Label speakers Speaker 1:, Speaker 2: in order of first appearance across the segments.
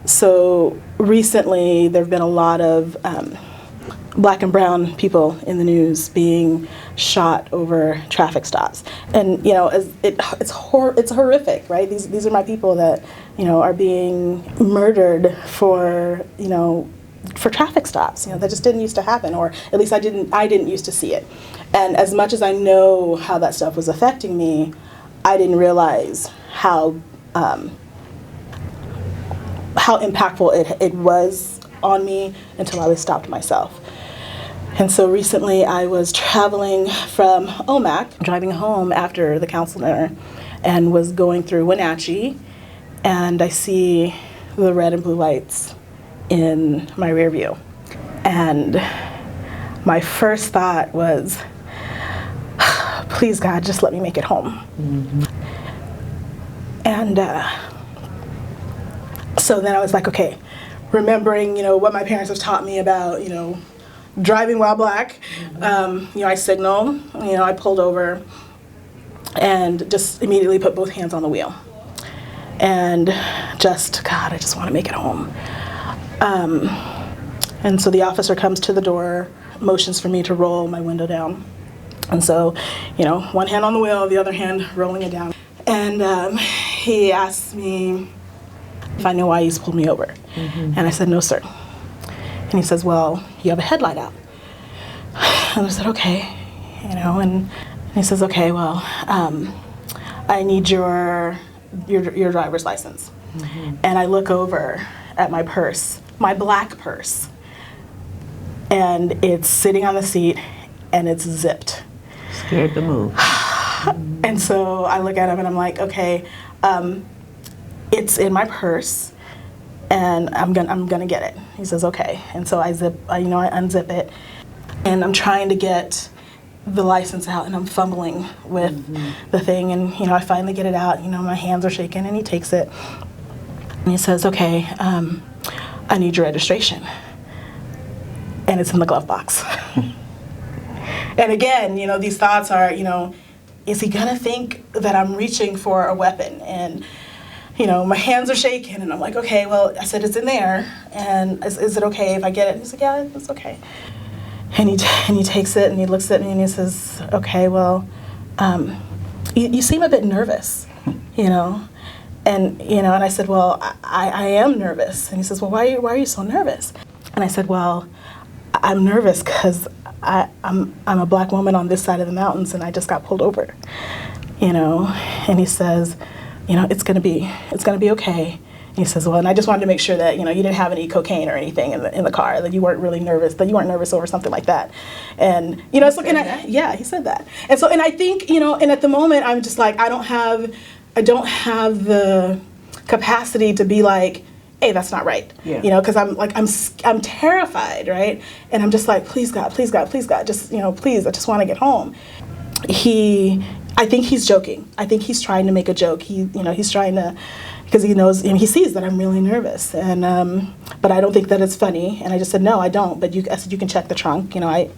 Speaker 1: So recently, there have been a lot of black and brown people in the news being shot over traffic stops, and it's horrific, right? These are my people that are being murdered for for traffic stops. That just didn't used to happen, or at least I didn't used to see it. And as much as I know how that stuff was affecting me, I didn't realize how impactful it was on me until I was stopped myself. And so recently I was traveling from Omak, driving home after the council dinner, and was going through Wenatchee, and I see the red and blue lights in my rear view. And my first thought was, please God, just let me make it home. Mm-hmm. And so then I was like, okay, remembering, what my parents have taught me about, driving while black. I signaled, I pulled over and just immediately put both hands on the wheel. And God, I just want to make it home. And so the officer comes to the door, motions for me to roll my window down. And so, one hand on the wheel, the other hand rolling it down. And he asked me if I knew why he's pulled me over. Mm-hmm. And I said, no, sir. And he says, well, you have a headlight out. And I said, okay, and he says, okay, well, I need your driver's license. Mm-hmm. And I look over at my purse, my black purse, and it's sitting on the seat and it's zipped.
Speaker 2: Scared to move.
Speaker 1: And so I look at him and I'm like, okay, it's in my purse and I'm gonna get it. He says, okay. And so I unzip it, and I'm trying to get the license out, and I'm fumbling with the thing, and I finally get it out. My hands are shaking, and he takes it, and he says, okay, I need your registration, and it's in the glove box. And again, these thoughts are, is he gonna think that I'm reaching for a weapon? And my hands are shaking, and I'm like, okay, well, I said, it's in there, and is it okay if I get it? He's like, yeah, it's okay. And he takes it, and he looks at me, and he says, okay, well, you seem a bit nervous, And and I said, well, I am nervous. And he says, well, why are you so nervous? And I said, well, I'm nervous because I'm a black woman on this side of the mountains, and I just got pulled over, And he says, it's gonna be okay. And he says, well, and I just wanted to make sure that you didn't have any cocaine or anything in the car, that you weren't really nervous, that you weren't nervous over something like that. And so yeah, he said that. And so, and I think and at the moment I'm just like, I don't have the capacity to be like, hey, that's not right. Yeah. Because I'm terrified, right? And I'm just like, please God, please God, please God, just please, I just want to get home. I think he's joking. I think he's trying to make a joke. He's trying to, because he knows, he sees that I'm really nervous, and but I don't think that it's funny. And I just said, no, I don't. But I said, you can check the trunk. I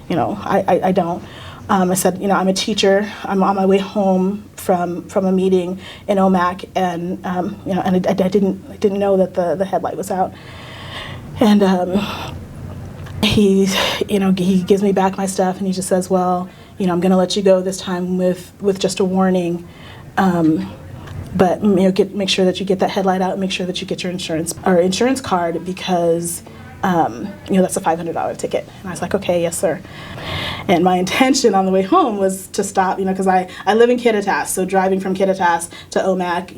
Speaker 1: don't. I said, I'm a teacher. I'm on my way home from a meeting in Omak, and and I didn't know that the headlight was out. And he gives me back my stuff, and he just says, well, I'm going to let you go this time with just a warning, but make sure that you get that headlight out, and make sure that you get your insurance card, because that's a $500 ticket. And I was like, okay, yes, sir. And my intention on the way home was to stop, because I live in Kittitas, so driving from Kittitas to Omak,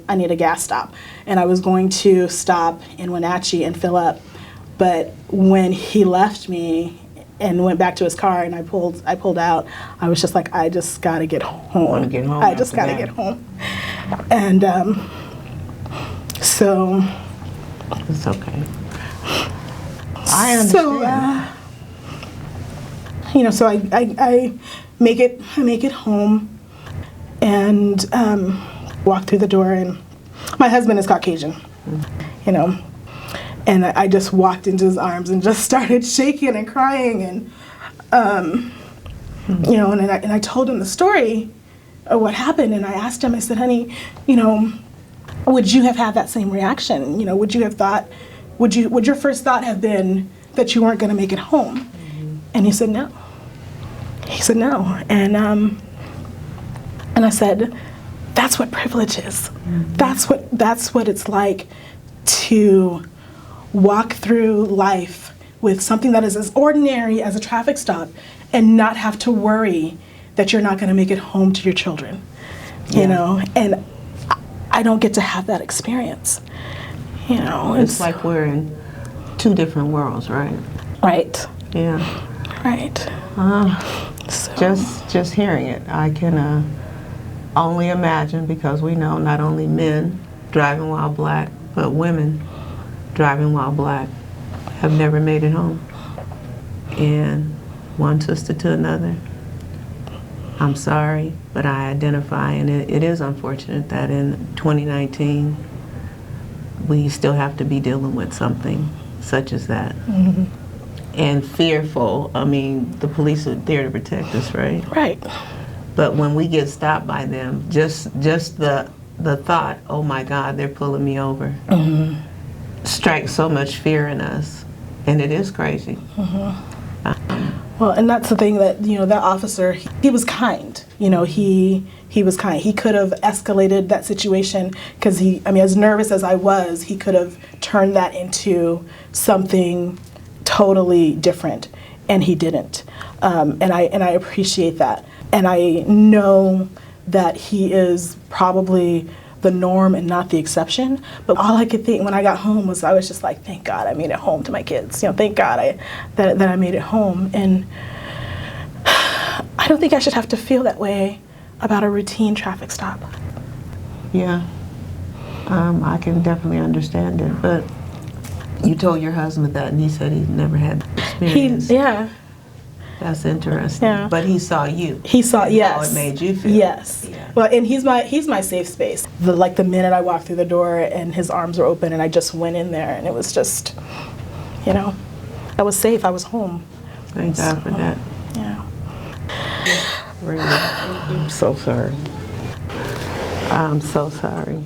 Speaker 1: I need a gas stop, and I was going to stop in Wenatchee and fill up, but when he left me and went back to his car, and I pulled out, I was just like, I just gotta get home. I just gotta get home. And so
Speaker 2: it's okay. I understand.
Speaker 1: So I make it home, and walk through the door, and my husband is Caucasian, and I just walked into his arms and just started shaking and crying, and and I told him the story of what happened, and I asked him, I said, honey, would you have had that same reaction? You know, would you have thought, would your first thought have been that you weren't going to make it home? Mm-hmm. And he said no. He said no. And I said, that's what privilege is. Mm-hmm. That's what it's like to walk through life with something that is as ordinary as a traffic stop and not have to worry that you're not going to make it home to your children. You know, and I don't get to have that experience. You know,
Speaker 2: it's like we're in two different worlds, right?
Speaker 1: Right.
Speaker 2: Yeah.
Speaker 1: Right.
Speaker 2: So. Just hearing it, I can only imagine, because we know not only men driving while black, but women driving while black have never made it home. And one sister to another, I'm sorry, but I identify, and it is unfortunate that in 2019 we still have to be dealing with something such as that. Mm-hmm. And fearful. I mean, the police are there to protect us, right?
Speaker 1: Right.
Speaker 2: But when we get stopped by them, just the thought, oh my God, they're pulling me over, mm-hmm. strikes so much fear in us, and it is crazy. Mm-hmm.
Speaker 1: Well, and that's the thing that, you know, that officer, he was kind. You know, he was kind. He could have escalated that situation because as nervous as I was, he could have turned that into something totally different, and he didn't. And I appreciate that. And I know that he is probably the norm and not the exception. But all I could think when I got home was, I was just like, thank God I made it home to my kids. You know, thank God that I made it home. And I don't think I should have to feel that way about a routine traffic stop.
Speaker 2: Yeah, I can definitely understand it. But you told your husband that, and he said he's never had that experience.
Speaker 1: Yeah.
Speaker 2: That's interesting.
Speaker 1: Yeah.
Speaker 2: But he saw you.
Speaker 1: He saw, yes.
Speaker 2: How it made you feel.
Speaker 1: Yes.
Speaker 2: Yeah.
Speaker 1: Well, and he's my safe space. The minute I walked through the door and his arms were open and I just went in there, and it was just, you know, I was safe. I was home.
Speaker 2: Thank God for that.
Speaker 1: Yeah.
Speaker 2: Really. I'm so sorry. I'm so sorry.